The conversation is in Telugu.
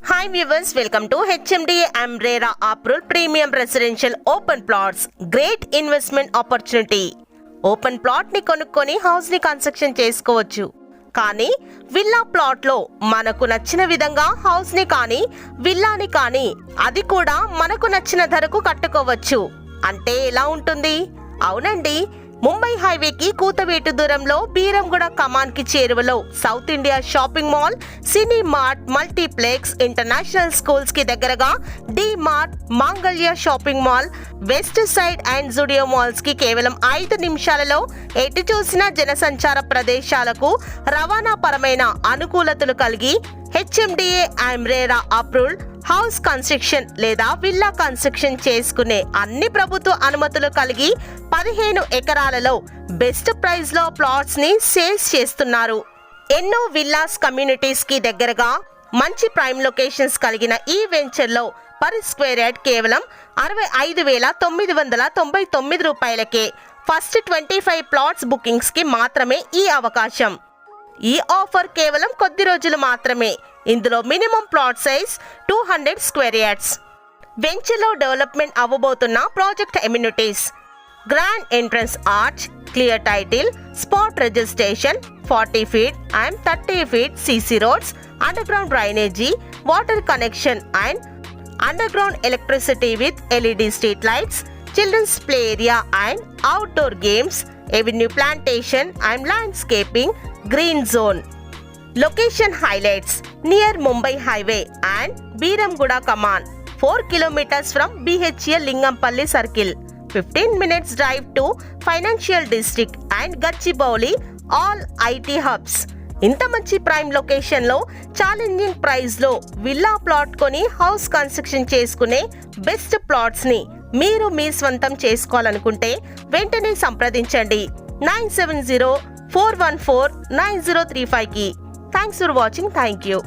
Hi viewers, welcome to HMD Amrera April Premium Residential Open Plots. Great investment opportunity. Open plot ని కొనుక్కొని హౌస్ ని కన్స్ట్రక్షన్ చేసుకోవచ్చు. కానీ విల్లా ప్లాట్ లో మనకు నచ్చిన విధంగా హౌస్ ని కానీ విల్లాని కానీ అది కూడా మనకు నచ్చిన ధరకు కట్టుకోవచ్చు. అంటే ఎలా ఉంటుంది? అవునండి, ముంబై హైవేకి కూతవేటు దూరంలో బీరంగూడ కమాన్ కి చేరువలో సౌత్ ఇండియా షాపింగ్ మాల్, సినీ మార్ట్, మల్టీప్లెక్స్, ఇంటర్నేషనల్ స్కూల్స్ కి దగ్గరగా డి మార్ట్, మాంగళ్య shopping mall, west side and Zudio malls కి కేవలం 5 నిమిషాలలో ఎటు చూసిన జనసంచార ప్రదేశాలకు రవాణా పరమైన అనుకూలతలు కలిగి హెచ్ఎండిఏ ఆమ్రేరా అప్రూవ్డ్ హౌస్ కన్స్ట్రక్షన్ లేదా విల్లా కన్స్ట్రక్షన్ చేసుకునే అన్ని ప్రభుత్వ అనుమతులు కలిగి 15 ఎకరాలలో బెస్ట్ ప్రైస్ లో ప్లాట్స్ ని సేల్స్ చేస్తున్నారు. ఎన్నో విల్లాస్ కమ్యూనిటీస్ కి దగ్గరగా మంచి ప్రైమ్ లొకేషన్స్ కలిగిన ఈ వెంచర్ లో పర్ స్క్వేర్ యార్డ్ కేవలం 65,999 రూపాయలకే. ఫస్ట్ 25 ప్లాట్స్ బుకింగ్స్ కి మాత్రమే ఈ అవకాశం. ఈ ఆఫర్ కేవలం కొద్ది రోజులు మాత్రమే. ఇందులో minimum plot size 200 square yards. వెంచర్లో డెవలప్మెంట్ అవ్వబోతున్న project amenities: grand entrance arch, clear title, spot registration, 40 feet and 30 feet CC roads, underground drainage, water connection and underground electricity with LED street lights, children's play area and outdoor games, avenue plantation and landscaping, green zone. Location highlights: near Mumbai highway and Beeramguda Kaman, 4 kilometers from BHEL Lingampalli circle, 15 minutes drive to financial district and Gachibowli, all IT hubs. ఇంత మంచి ప్రైమ్ లొకేషన్ లో ఛాలెంజింగ్ ప్రైస్ లో విల్లా ప్లాట్ కొని హౌస్ కన్స్ట్రక్షన్ చేసుకునే బెస్ట్ ప్లాట్స్ ని మీరు మీ స్వంతం చేసుకోవాలనుకుంటే వెంటనే సంప్రదించండి 9704149035 కి. Thanks for watching. Thank you.